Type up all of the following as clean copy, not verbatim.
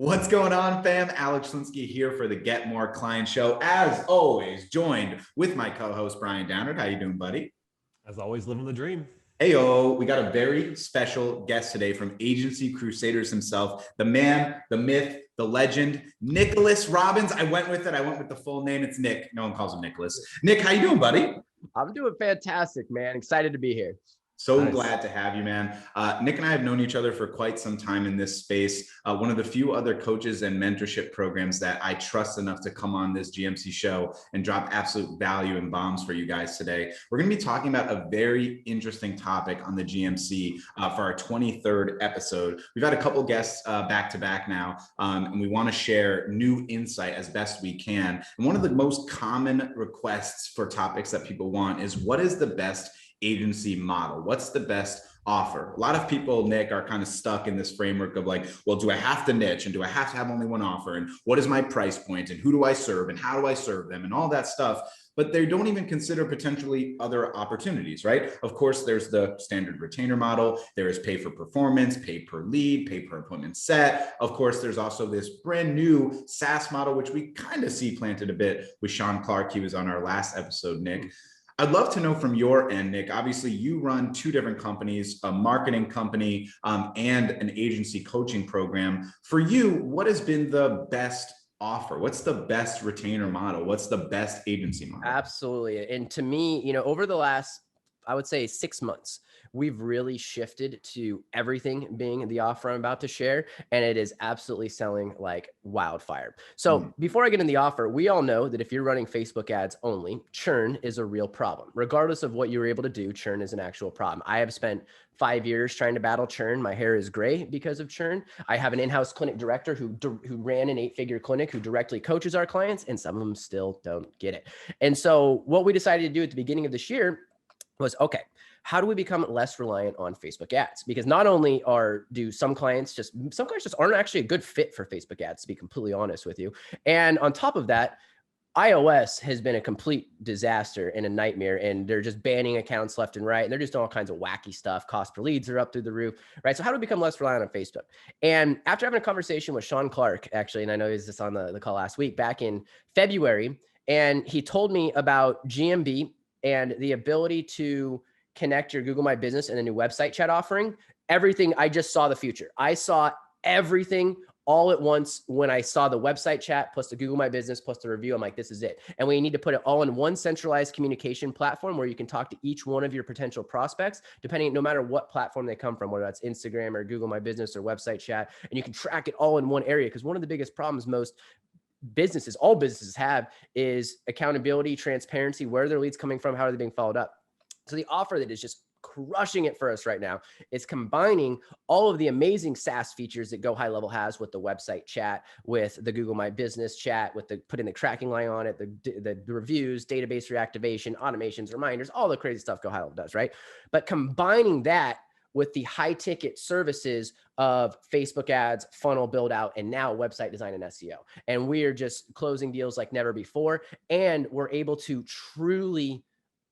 What's going on, fam? Alex Linsky here for the Get More Client Show. As always, joined with my co-host, Brian Downard. How you doing, buddy? As always, living the dream. Heyo, we got a very special guest today from Agency Crusaders himself, the man, the myth, the legend, Nik Robbins. I went with the full name. It's Nik. No one calls him Nicholas. Nik, how you doing, buddy? I'm doing fantastic, man. Excited to be here. So glad to have you, man. Nik and I have known each other for quite some time in this space. One of the few other coaches and mentorship programs that I trust enough to come on this GMC show and drop absolute value and bombs for you guys today. We're going to be talking about a very interesting topic on the GMC for our 23rd episode. We've had a couple guests back to back now, and we want to share new insight as best we can. And one of the most common requests for topics that people want is, what is the best agency model? What's the best offer? A lot of people, Nik, are kind of stuck in this framework of like, well, do I have to niche, and do I have to have only one offer, and what is my price point, and who do I serve, and how do I serve them, and all that stuff. But they don't even consider potentially other opportunities, right? Of course, there's the standard retainer model. There is pay for performance, pay per lead, pay per appointment set. Of course, there's also this brand new SaaS model, which we kind of see planted a bit with Sean Clark. He was on our last episode, Nik. I'd love to know from your end, Nik. Obviously, you run two different companies, a marketing company and an agency coaching program. For you, what has been the best offer? What's the best retainer model? What's the best agency model? Absolutely. And to me, over the last, I would say 6 months, we've really shifted to everything being the offer I'm about to share, and it is absolutely selling like wildfire. So before I get in the offer, we all know that if you're running Facebook ads only, churn is a real problem. Regardless of what you were able to do, churn is an actual problem. I have spent 5 years trying to battle churn. My hair is gray because of churn. I have an in-house clinic director who ran an 8-figure clinic who directly coaches our clients, and some of them still don't get it. And so what we decided to do at the beginning of this year was, okay, how do we become less reliant on Facebook ads? Because not only do some clients just aren't actually a good fit for Facebook ads, to be completely honest with you. And on top of that, iOS has been a complete disaster and a nightmare, and they're just banning accounts left and right. And they're just doing all kinds of wacky stuff. Cost per leads are up through the roof, right? So how do we become less reliant on Facebook? And after having a conversation with Sean Clark, actually, and I know he was just on the call last week, back in February, and he told me about GMB and the ability to connect your Google My Business and a new website chat offering. Everything, I just saw the future. I saw everything all at once when I saw the website chat plus the Google My Business plus the review. I'm like, this is it. And we need to put it all in one centralized communication platform where you can talk to each one of your potential prospects, no matter what platform they come from, whether that's Instagram or Google My Business or website chat, and you can track it all in one area. Because one of the biggest problems all businesses have is accountability, transparency. Where are their leads coming from? How are they being followed up? So the offer that is just crushing it for us right now is combining all of the amazing SaaS features that Go High Level has with the website chat, with the Google My Business chat, with putting the tracking line on it, the reviews, database reactivation, automations, reminders, all the crazy stuff Go High Level does, right? But combining that with the high ticket services of Facebook ads, funnel build out, and now website design and SEO. And we are just closing deals like never before. And we're able to truly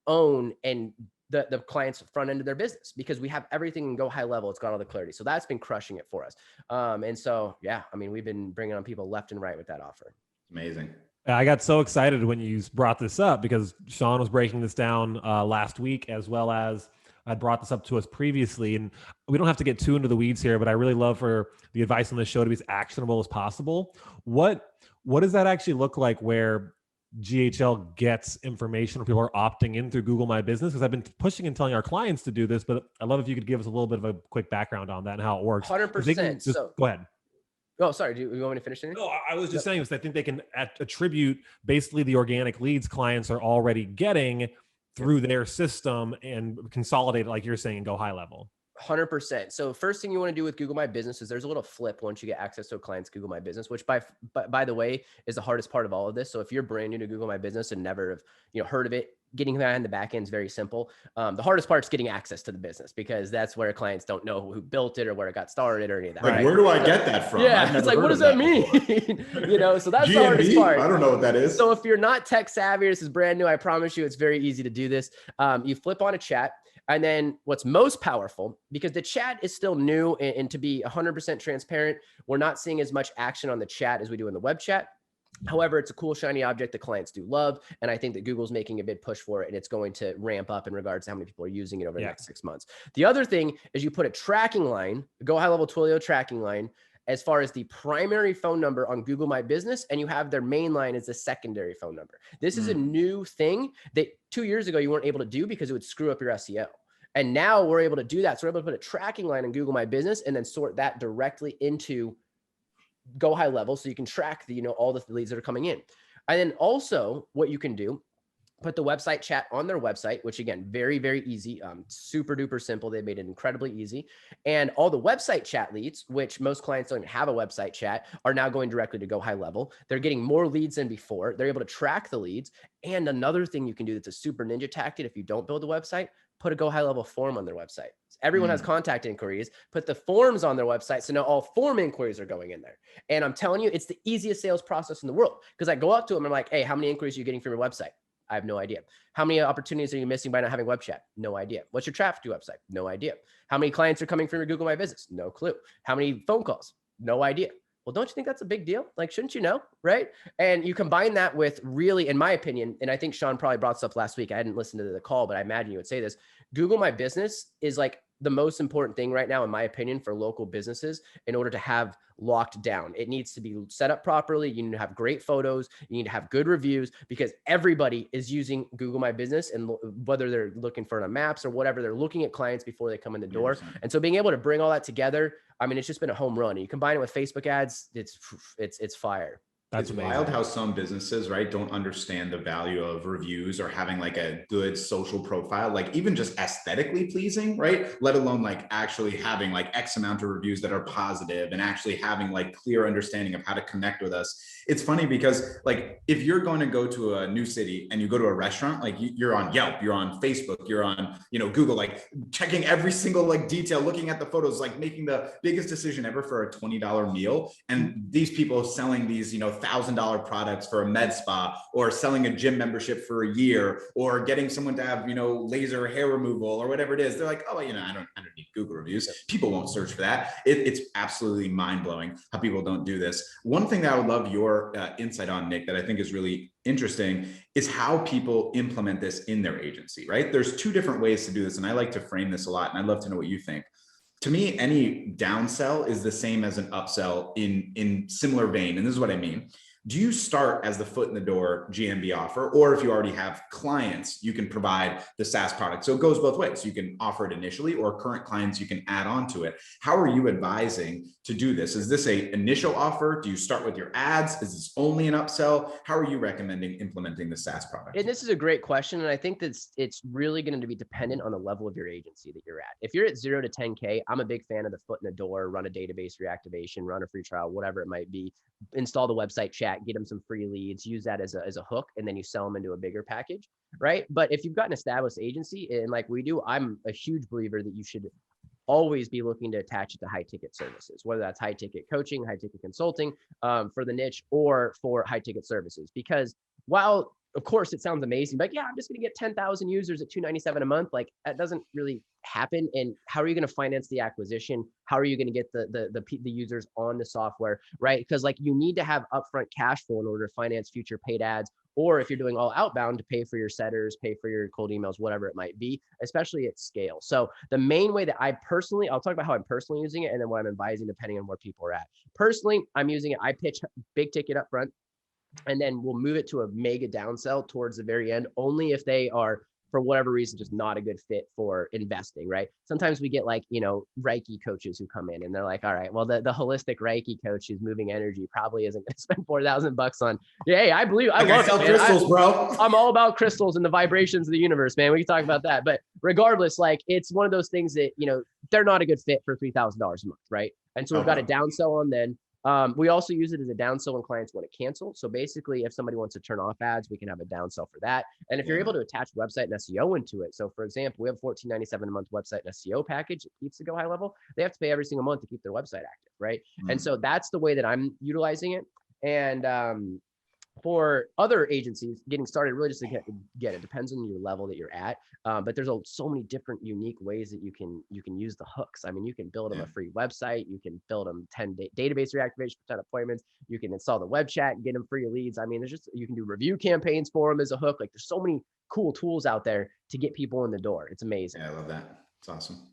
own and the client's front end of their business because we have everything in Go High Level. It's got all the clarity. So that's been crushing it for us. And so, yeah, I mean, we've been bringing on people left and right with that offer. Amazing. I got so excited when you brought this up because Sean was breaking this down last week, as well as I brought this up to us previously, and we don't have to get too into the weeds here, but I really love for the advice on this show to be as actionable as possible. What does that actually look like where GHL gets information, or people are opting in through Google My Business? Because I've been pushing and telling our clients to do this, but I love if you could give us a little bit of a quick background on that and how it works. 100%. So go ahead. Oh, sorry. Do you want me to finish it? No, I was just saying this. I think they can attribute basically the organic leads clients are already getting through their system and consolidate it, like you're saying, and Go High Level. 100%. So first thing you want to do with Google My Business is there's a little flip once you get access to a client's Google My Business, which by the way is the hardest part of all of this. So if you're brand new to Google My Business and never have heard of it, getting behind the back end is very simple. The hardest part is getting access to the business because that's where clients don't know who built it or where it got started or any of that. Like, right? Where do I get that from? Yeah, it's like, what does that mean? So that's the hardest part. I don't know what that is. So if you're not tech savvy, this is brand new, I promise you it's very easy to do this. You flip on a chat. And then what's most powerful, because the chat is still new, and to be 100% transparent, we're not seeing as much action on the chat as we do in the web chat. However, it's a cool, shiny object that clients do love. And I think that Google's making a big push for it, and it's going to ramp up in regards to how many people are using it over the next 6 months. The other thing is you put a tracking line, Go High Level Twilio tracking line, as far as the primary phone number on Google My Business, and you have their main line as the secondary phone number. This is a new thing that 2 years ago you weren't able to do because it would screw up your SEO. And now we're able to do that. So we're able to put a tracking line on Google My Business and then sort that directly into Go High Level, so you can track the, all the leads that are coming in. And then also what you can do, put the website chat on their website, which again, very, very easy, super duper simple. They made it incredibly easy. And all the website chat leads, which most clients don't have a website chat, are now going directly to Go High Level. They're getting more leads than before. They're able to track the leads. And another thing you can do that's a super ninja tactic if you don't build a website, put a Go High Level form on their website. Everyone has contact inquiries, put the forms on their website. So now all form inquiries are going in there. And I'm telling you, it's the easiest sales process in the world, because I go up to them and I'm like, hey, how many inquiries are you getting from your website? I have no idea. How many opportunities are you missing by not having web chat? No idea. What's your traffic to your website? No idea. How many clients are coming from your Google My Business? No clue. How many phone calls? No idea. Well, don't you think that's a big deal? Like, shouldn't you know, right? And you combine that with, really, in my opinion, and I think Sean probably brought this up last week. I hadn't listened to the call, but I imagine you would say this. Google My Business is like the most important thing right now, in my opinion, for local businesses in order to have locked down. It needs to be set up properly. You need to have great photos. You need to have good reviews, because everybody is using Google My Business, and whether they're looking for it on maps or whatever, they're looking at clients before they come in the door. 100%. And so being able to bring all that together, I mean, it's just been a home run. And you combine it with Facebook ads, it's fire. It's wild how some businesses, right, don't understand the value of reviews or having like a good social profile, like even just aesthetically pleasing, right? Let alone like actually having like X amount of reviews that are positive and actually having like clear understanding of how to connect with us. It's funny because like if you're going to go to a new city and you go to a restaurant, like you're on Yelp, you're on Facebook, you're on, Google, like checking every single like detail, looking at the photos, like making the biggest decision ever for a $20 meal. And these people selling these, $1,000 products for a med spa, or selling a gym membership for a year, or getting someone to have, laser hair removal or whatever it is. They're like, oh, I don't need Google reviews. People won't search for that. It's absolutely mind blowing how people don't do this. One thing that I would love your insight on, Nick, that I think is really interesting is how people implement this in their agency, right? There's two different ways to do this. And I like to frame this a lot, and I'd love to know what you think. To me, any downsell is the same as an upsell in similar vein. And this is what I mean. Do you start as the foot in the door GMB offer, or if you already have clients, you can provide the SaaS product? So it goes both ways. You can offer it initially, or current clients, you can add on to it. How are you advising to do this? Is this a initial offer? Do you start with your ads? Is this only an upsell? How are you recommending implementing the SaaS product? And this is a great question. And I think that it's really going to be dependent on the level of your agency that you're at. If you're at 0 to 10K, I'm a big fan of the foot in the door, run a database reactivation, run a free trial, whatever it might be, install the website chat, get them some free leads, use that as a hook, and then you sell them into a bigger package, right? But if you've got an established agency, and like we do, I'm a huge believer that you should always be looking to attach it to high ticket services, whether that's high ticket coaching, high ticket consulting for the niche, or for high ticket services. Because while of course it sounds amazing, but yeah, I'm just going to get 10,000 users at $297 a month. Like that doesn't really happen. And how are you going to finance the acquisition? How are you going to get the users on the software, right? Because like you need to have upfront cash flow in order to finance future paid ads. Or if you're doing all outbound, to pay for your setters, pay for your cold emails, whatever it might be, especially at scale. So the main way that I'll talk about how I'm personally using it, and then what I'm advising depending on where people are at. Personally, I'm using it. I pitch big ticket up front, and then we'll move it to a mega downsell towards the very end, only if they are, for whatever reason, just not a good fit for investing, right? Sometimes we get like, Reiki coaches who come in and they're like, all right, well, the holistic Reiki coach who's moving energy probably isn't going to spend $4,000 on, hey, I believe, I love sell crystals, bro. I'm all about crystals and the vibrations of the universe, man. We can talk about that. But regardless, like it's one of those things that, they're not a good fit for $3,000 a month, right? And so we've got a downsell on then. We also use it as a downsell when clients want to cancel. So basically, if somebody wants to turn off ads, we can have a downsell for that. And if you're able to attach website and SEO into it, so for example, we have $14.97 a month website and SEO package that keeps it Go High Level. They have to pay every single month to keep their website active, right? And so that's the way that I'm utilizing it. And for other agencies getting started, really just to get it depends on your level that you're at. But there's so many different unique ways that you can use the hooks. I mean, you can build them a free website, you can build them 10 database reactivation for 10 appointments, you can install the web chat and get them free leads. I mean, you can do review campaigns for them as a hook. Like, there's so many cool tools out there to get people in the door. It's amazing. Yeah, I love that. It's awesome.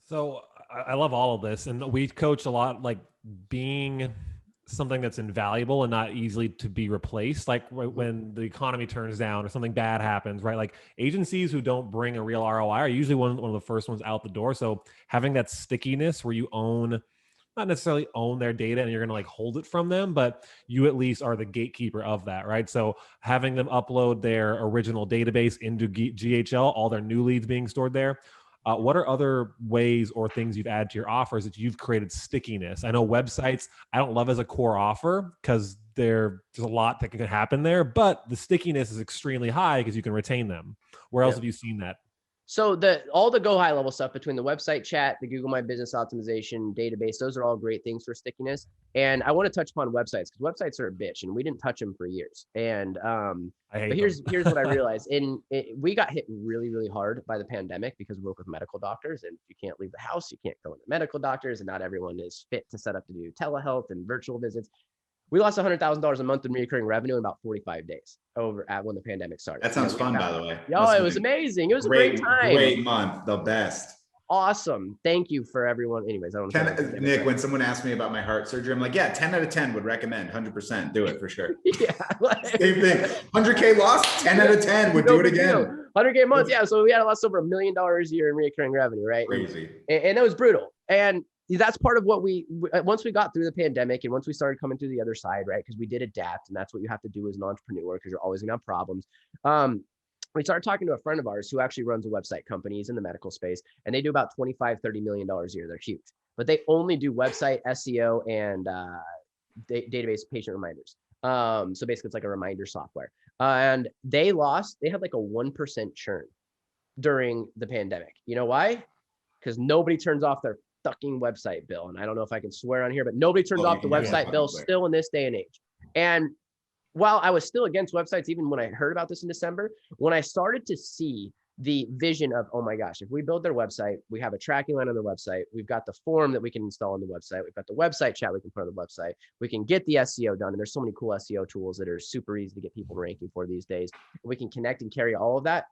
So I love all of this, and we coach a lot, like being something that's invaluable and not easily to be replaced. Like when the economy turns down or something bad happens, right? Like agencies who don't bring a real ROI are usually one of the first ones out the door. So having that stickiness where you not necessarily own their data and you're going to like hold it from them, but you at least are the gatekeeper of that, right? So having them upload their original database into GHL, all their new leads being stored there. What are other ways or things you've added to your offers that you've created stickiness? I know websites, I don't love as a core offer because there's a lot that can happen there, but the stickiness is extremely high because you can retain them. Where else have you seen that? So all the go high level stuff between the website chat, the Google My Business optimization database, those are all great things for stickiness. And I want to touch upon websites because websites are a bitch and we didn't touch them for years. And but here's what I realized. We got hit really, really hard by the pandemic because we work with medical doctors, and if you can't leave the house, you can't go into medical doctors, and not everyone is fit to set up to do telehealth and virtual visits. We lost $100,000 a month in recurring revenue in about 45 days when the pandemic started. That sounds fun, by the way. It was amazing. It was a great time. Great month. The best. Awesome. Thank you for everyone. Anyways, I don't know. Nick, when someone asks me about my heart surgery, I'm like, yeah, 10 out of 10 would recommend. 100%. Do it for sure. Yeah. Same thing. 100K loss, 10 out of 10 would do it again. 100K a month. Yeah. So we had lost over $1 million a year in recurring revenue, right? Crazy. And that was brutal. And that's part of what once we got through the pandemic and once we started coming through the other side, right? Because we did adapt, and that's what you have to do as an entrepreneur because you're always going to have problems. We started talking to a friend of ours who actually runs a website company. He's in the medical space, and they do about $25-30 million a year. They're huge, but they only do website SEO and database patient reminders. So basically it's like a reminder software. And they had like a 1% churn during the pandemic. You know why? Because nobody turns off their fucking website bill. And I don't know if I can swear on here, but nobody turns off the website bill still in this day and age. And while I was still against websites, even when I heard about this in December, when I started to see the vision of, oh my gosh, if we build their website, we have a tracking line on their website, we've got the form that we can install on the website, we've got the website chat we can put on the website, we can get the SEO done. And there's so many cool SEO tools that are super easy to get people ranking for these days. We can connect and carry all of that.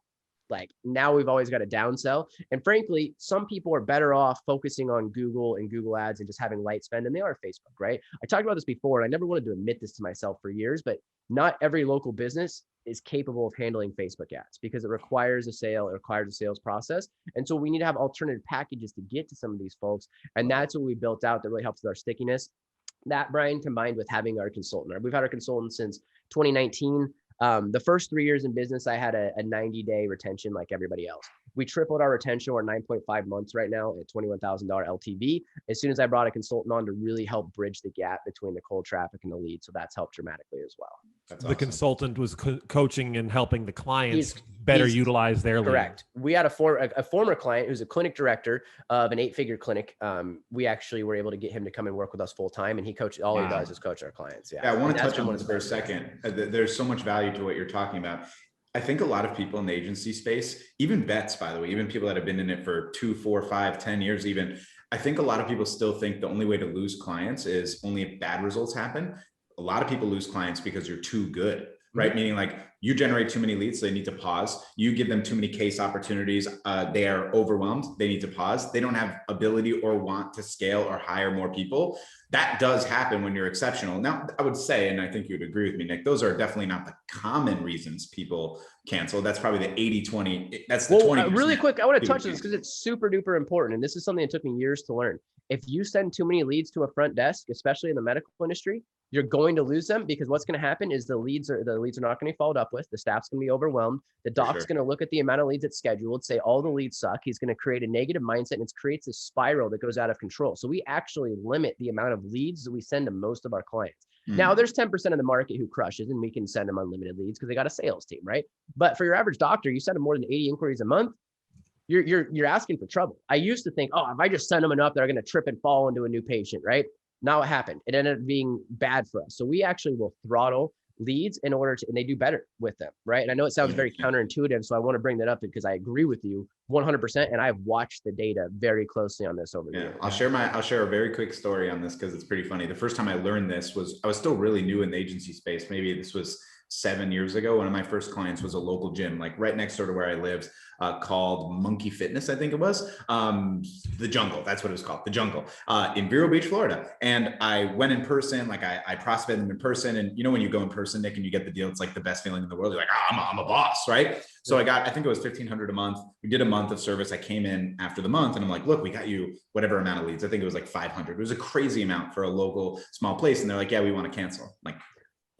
Like, now we've always got a downsell. And frankly, some people are better off focusing on Google and Google ads and just having light spend than they are Facebook, right? I talked about this before, and I never wanted to admit this to myself for years, but not every local business is capable of handling Facebook ads because it requires a sale, it requires a sales process. And so we need to have alternative packages to get to some of these folks. And that's what we built out that really helps with our stickiness. That, Brian, combined with having our consultant. We've had our consultant since 2019. The first 3 years in business, I had a 90-day retention like everybody else. We tripled our retention. We're 9.5 months right now at $21,000 LTV. As soon as I brought a consultant on to really help bridge the gap between the cold traffic and the lead. So that's helped dramatically as well. That's the awesome. Consultant was coaching and helping the clients better utilize their lead. Correct. We had a former client who's a clinic director of an 8-figure clinic. We actually were able to get him to come and work with us full time, and he does is coach our clients. Yeah, I want to touch on this for a second. There's so much value to what you're talking about. I think a lot of people in the agency space, even vets, by the way, even people that have been in it for 2, 4, 5, 10 years, even, I think a lot of people still think the only way to lose clients is only if bad results happen. A lot of people lose clients because you're too good, right? Mm-hmm. Meaning like you generate too many leads, so they need to pause. You give them too many case opportunities. They are overwhelmed. They need to pause. They don't have ability or want to scale or hire more people. That does happen when you're exceptional. Now, I would say, and I think you'd agree with me, Nick, those are definitely not the common reasons people cancel. That's probably the 80-20. That's the 20%. Really quick, I want to touch on this because it's super duper important. And this is something that took me years to learn. If you send too many leads to a front desk, especially in the medical industry, you're going to lose them because what's going to happen is the leads are not going to be followed up with. The staff's going to be overwhelmed. The doc's going to look at the amount of leads it's scheduled, say all the leads suck. He's going to create a negative mindset, and it creates a spiral that goes out of control. So we actually limit the amount of leads that we send to most of our clients. Now there's 10% of the market who crushes, and we can send them unlimited leads because they got a sales team, right? But for your average doctor, you send them more than 80 inquiries a month. You're asking for trouble. I used to think, if I just send them enough, they're going to trip and fall into a new patient, right? Not what happened. It ended up being bad for us. So we actually will throttle leads in order to, and they do better with them, right? And I know it sounds very counterintuitive, so I want to bring that up because I agree with you 100%, and I've watched the data very closely on this over the years. I'll share a very quick story on this because it's pretty funny. The first time I learned this was, I was still really new in the agency space. Maybe this was 7 years ago. One of my first clients was a local gym, like right next door to where I lived, called Monkey Fitness, I think it was. The Jungle, that's what it was called, The Jungle, in Vero Beach, Florida. And I went in person, like I prospected them in person. And you know, when you go in person, Nick, and you get the deal, it's like the best feeling in the world. You're like, oh, I'm a boss, right? So I think it was $1,500 a month. We did a month of service. I came in after the month and I'm like, look, we got you whatever amount of leads. I think it was like 500. It was a crazy amount for a local small place. And they're like, yeah, we want to cancel. I'm like,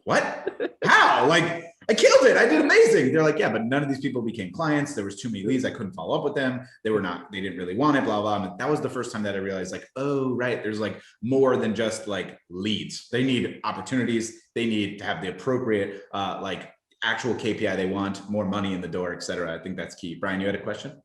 what? How? Like, I killed it. I did amazing. They're like, yeah, but none of these people became clients. There was too many leads. I couldn't follow up with them. They didn't really want it, blah, blah. And that was the first time that I realized, like, oh, right. There's like more than just like leads. They need opportunities. They need to have the appropriate, like actual KPI they want, more money in the door, et cetera. I think that's key. Brian, you had a question?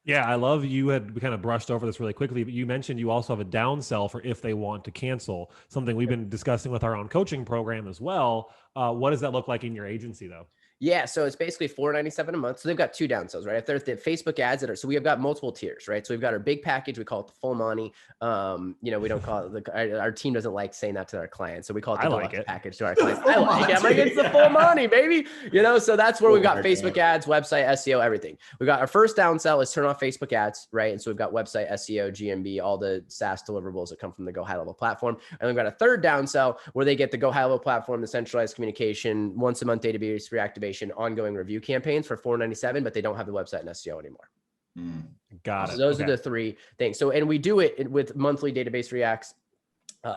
Yeah, I love we kind of brushed over this really quickly, but you mentioned you also have a downsell for if they want to cancel, something we've been discussing with our own coaching program as well. What does that look like in your agency though? Yeah, so it's basically $497 a month. So they've got two downsells, right? If they're the Facebook ads so we have got multiple tiers, right? So we've got our big package, we call it the full money. You know, we don't call it our team doesn't like saying that to our clients. So we call it the deluxe package to our clients. I like it. I'm like, it's the full money, baby. You know, so that's where we've got Facebook ads, website, SEO, everything. We got our first downsell is turn off Facebook ads, right? And so we've got website, SEO, GMB, all the SaaS deliverables that come from the Go High Level platform. And we've got a third downsell where they get the Go High Level platform, the centralized communication, once a month database reactivation, ongoing review campaigns for $497, but they don't have the website and SEO anymore. Got it. So those are the three things. So, and we do it with monthly database reacts,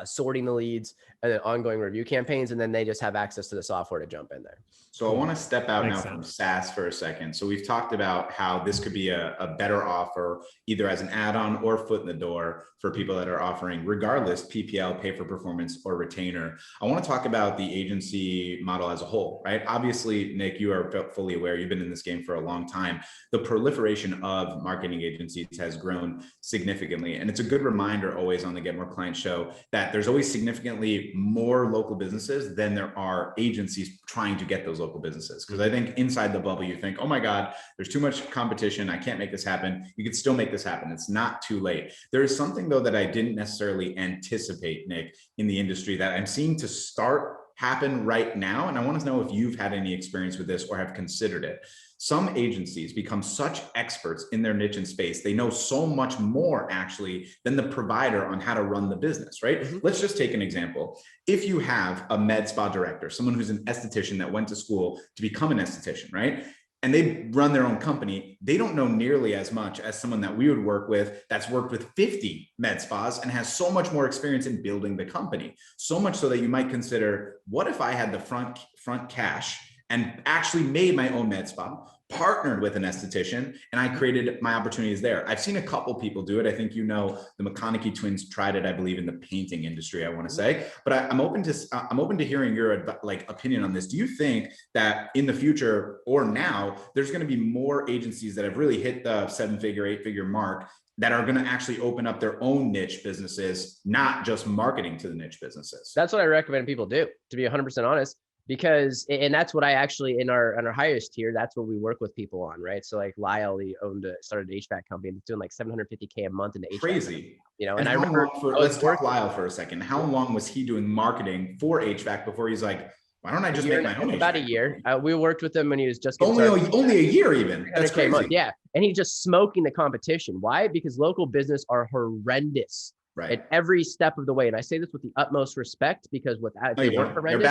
sorting the leads, and then ongoing review campaigns. And then they just have access to the software to jump in there. So I want to step out now from SaaS for a second. So we've talked about how this could be a better offer, either as an add-on or foot in the door for people that are offering, regardless, PPL, pay for performance, or retainer. I want to talk about the agency model as a whole, right? Obviously, Nick, you are fully aware, you've been in this game for a long time. The proliferation of marketing agencies has grown significantly. And it's a good reminder always on the Get More Clients show that there's always significantly more local businesses than there are agencies trying to get those local businesses. Because I think inside the bubble, you think, oh my God, there's too much competition. I can't make this happen. You can still make this happen. It's not too late. There is something though that I didn't necessarily anticipate, Nick, in the industry that I'm seeing to start happen right now. And I want to know if you've had any experience with this or have considered it. Some agencies become such experts in their niche and space. They know so much more actually than the provider on how to run the business, right? Let's just take an example. If you have a med spa director, someone who's an esthetician that went to school to become an esthetician, right? And they run their own company, they don't know nearly as much as someone that we would work with that's worked with 50 med spas and has so much more experience in building the company. So much so that you might consider, what if I had the front cash and actually made my own med spa, partnered with an esthetician, and I created my opportunities there. I've seen a couple people do it. I think, you know, the McConaughey twins tried it, I believe, in the painting industry, I want to say, but I'm open to hearing your opinion on this. Do you think that in the future or now, there's going to be more agencies that have really hit the 7-figure, 8-figure mark that are going to actually open up their own niche businesses, not just marketing to the niche businesses? That's what I recommend people do, to be 100% honest. Because, and that's what I actually, in our highest tier, that's what we work with people on, right? So like Lyle, he started an HVAC company and he's doing like $750K a month in the HVAC. Crazy. Company, you know, and I remember, let's talk Lyle for a second. How long was he doing marketing for HVAC before he's like, why don't I just make my own? About a year. We worked with him when he was just only a year even. That's crazy. Month, yeah. And he's just smoking the competition. Why? Because local business are horrendous. Right. At every step of the way. And I say this with the utmost respect, because if they weren't horrendous,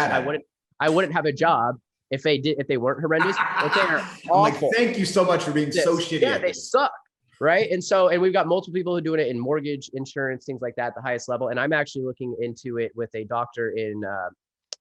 I wouldn't have a job if they weren't horrendous. But they are awful. Like, thank you so much for being so shitty. Yeah, they suck. Right. And we've got multiple people who are doing it in mortgage, insurance, things like that, the highest level. And I'm actually looking into it with a doctor in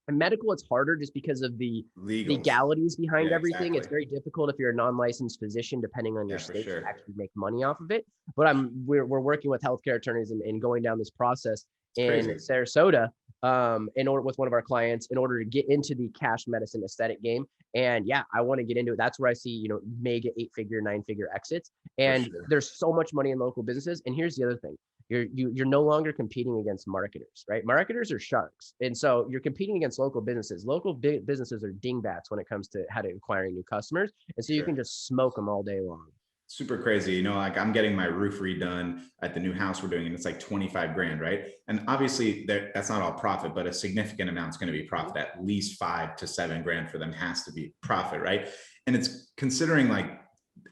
medical. It's harder just because of the legalities behind everything. Exactly. It's very difficult if you're a non-licensed physician, depending on your state, to actually make money off of it. But we're working with healthcare attorneys and going down this process in Sarasota, with one of our clients, in order to get into the cash medicine aesthetic game. And yeah, I want to get into it. That's where I see, you know, mega 8-figure, 9-figure exits. And there's so much money in local businesses. And here's the other thing. You're no longer competing against marketers, right? Marketers are sharks. And so you're competing against local businesses. Local businesses are dingbats when it comes to how to acquiring new customers. And so you can just smoke them all day long. Super crazy. You know, like I'm getting my roof redone at the new house we're doing, and it's like 25 grand, right? And obviously that's not all profit, but a significant amount is going to be profit. At least 5 to 7 grand for them has to be profit, right? And it's considering like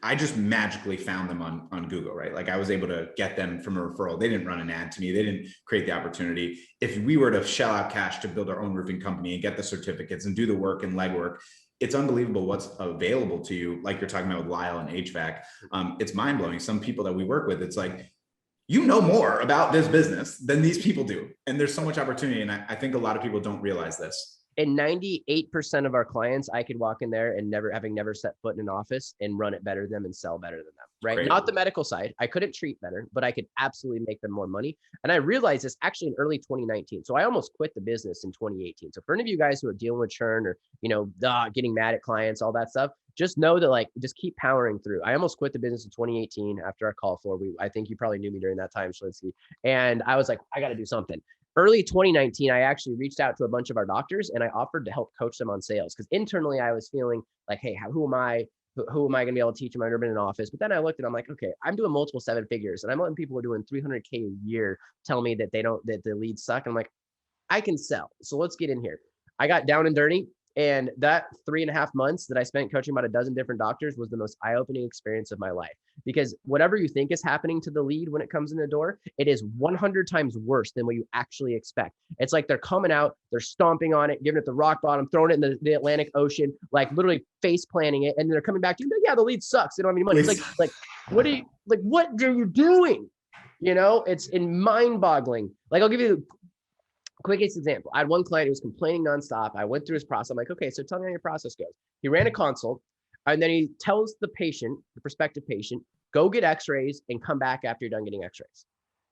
I just magically found them on Google, right? Like I was able to get them from a referral. They didn't run an ad to me. They didn't create the opportunity. If we were to shell out cash to build our own roofing company and get the certificates and do the work and legwork, it's unbelievable what's available to you. Like you're talking about with Lyle and HVAC. It's mind blowing. Some people that we work with, it's like, you know more about this business than these people do. And there's so much opportunity. And I think a lot of people don't realize this. And 98% of our clients, I could walk in there and never set foot in an office and run it better than them and sell better than them, right? Great. Not the medical side. I couldn't treat better, but I could absolutely make them more money. And I realized this actually in early 2019. So I almost quit the business in 2018. So for any of you guys who are dealing with churn or, getting mad at clients, all that stuff, just know that just keep powering through. I almost quit the business in 2018 after our call for, I think you probably knew me during that time, Shlinsky. And I was like, I got to do something. Early 2019, I actually reached out to a bunch of our doctors and I offered to help coach them on sales because internally I was feeling like, hey, who am I? Who am I going to be able to teach them? I've never been in an office. But then I looked and I'm like, okay, I'm doing multiple 7 figures and I'm letting people who are doing $300K a year tell me that that the leads suck. And I'm like, I can sell. So let's get in here. I got down and dirty. And that 3.5 months that I spent coaching about a dozen different doctors was the most eye-opening experience of my life. Because whatever you think is happening to the lead when it comes in the door, it is 100 times worse than what you actually expect. It's like they're coming out, they're stomping on it, giving it the rock bottom, throwing it in the Atlantic Ocean, like literally face planting it, and they're coming back to you. Yeah, the lead sucks. They don't have any money. It's like what are you doing? It's mind-boggling. Like I'll give you the quickest example. I had one client who was complaining nonstop. I went through his process. I'm like, okay, so tell me how your process goes. He ran a consult and then he tells the patient, the prospective patient, go get x-rays and come back after you're done getting x-rays.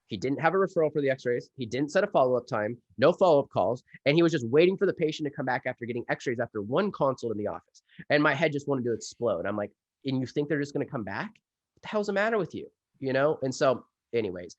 He didn't have a referral for the x-rays. He didn't set a follow-up time, no follow-up calls. And he was just waiting for the patient to come back after getting x-rays after one consult in the office. And my head just wanted to explode. I'm like, and you think they're just going to come back? What the hell's the matter with you? And so anyways,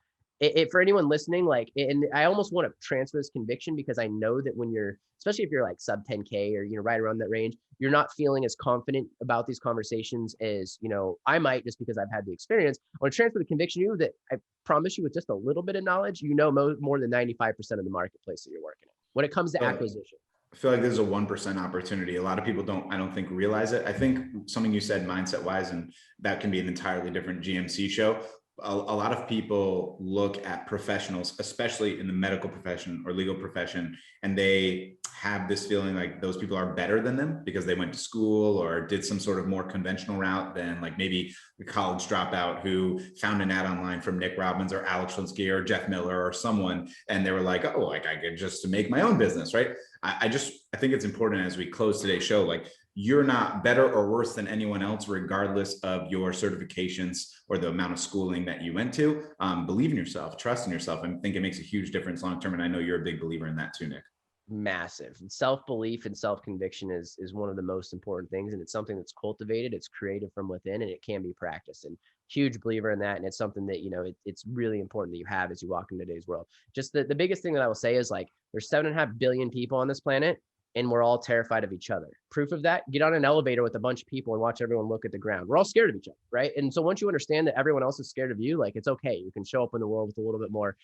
for anyone listening, and I almost want to transfer this conviction because I know that when especially if you're like sub 10K or, right around that range, you're not feeling as confident about these conversations as, I might just because I've had the experience. I want to transfer the conviction to you that I promise you with just a little bit of knowledge, more than 95% of the marketplace that you're working in when it comes to acquisition. I feel like this is a 1% opportunity. A lot of people I don't think realize it. I think something you said mindset wise, and that can be an entirely different GMC show. A lot of people look at professionals, especially in the medical profession or legal profession, and they have this feeling like those people are better than them because they went to school or did some sort of more conventional route than like maybe the college dropout who found an ad online from Nik Robbins or Alex Shlinsky or Jeff Miller or someone. And they were like, oh, like I could just make my own business, right? I think it's important as we close today's show, like you're not better or worse than anyone else, regardless of your certifications or the amount of schooling that you went to. Believe in yourself, trust in yourself. I think it makes a huge difference long-term. And I know you're a big believer in that too, Nik. Massive. Self-belief and self-conviction is one of the most important things. And it's something that's cultivated, it's created from within, and it can be practiced. And huge believer in that. And it's something that, it's really important that you have as you walk in today's world. Just the biggest thing that I will say is there's 7.5 billion people on this planet. And we're all terrified of each other. Proof of that, get on an elevator with a bunch of people and watch everyone look at the ground. We're all scared of each other, right? And so once you understand that everyone else is scared of you, it's okay. You can show up in the world with a little bit more,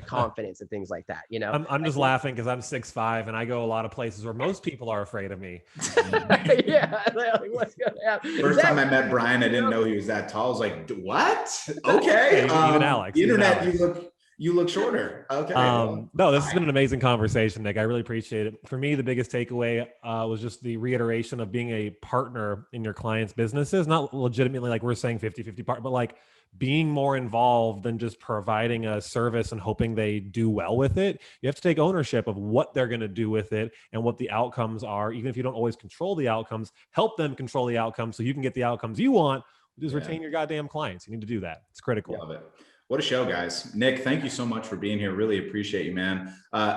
confidence and things like that, I'm just laughing because I'm 6'5" and I go a lot of places where most people are afraid of me. Yeah. What's gonna happen? First time I met Brian, I didn't know he was that tall. I was like, what? Okay. Even Alex. The internet, you look shorter. Okay. No, this has been an amazing conversation, Nik. I really appreciate it. For me, the biggest takeaway was just the reiteration of being a partner in your clients' businesses, not legitimately like we're saying 50-50 part, but being more involved than just providing a service and hoping they do well with it. You have to take ownership of what they're going to do with it and what the outcomes are. Even if you don't always control the outcomes, help them control the outcomes so you can get the outcomes you want. Just retain your goddamn clients. You need to do that. It's critical. Love it. What a show, guys. Nik, thank you so much for being here. Really appreciate you, man.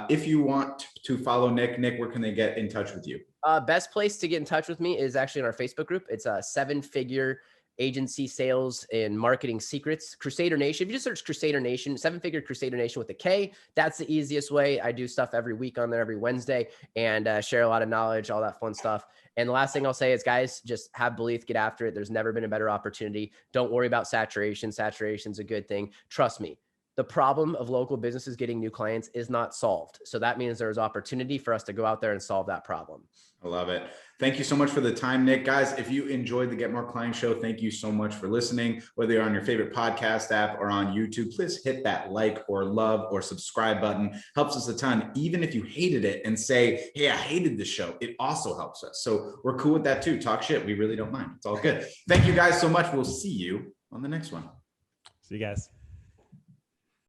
If you want to follow Nik, where can they get in touch with you? Best place to get in touch with me is actually in our Facebook group. It's a 7-figure agency sales and marketing secrets. Crusader Nation, if you just search Crusader Nation, 7-figure Crusader Nation with a K, that's the easiest way. I do stuff every week on there, every Wednesday, and share a lot of knowledge, all that fun stuff. And the last thing I'll say is, guys, just have belief, get after it. There's never been a better opportunity. Don't worry about saturation. Saturation's a good thing. Trust me. The problem of local businesses getting new clients is not solved. So that means there's opportunity for us to go out there and solve that problem. I love it. Thank you so much for the time, Nick. Guys, if you enjoyed the Get More Clients show, thank you so much for listening. Whether you're on your favorite podcast app or on YouTube, please hit that like or love or subscribe button. Helps us a ton. Even if you hated it and say, hey, I hated the show, it also helps us. So we're cool with that too. Talk shit. We really don't mind. It's all good. Thank you guys so much. We'll see you on the next one. See you guys.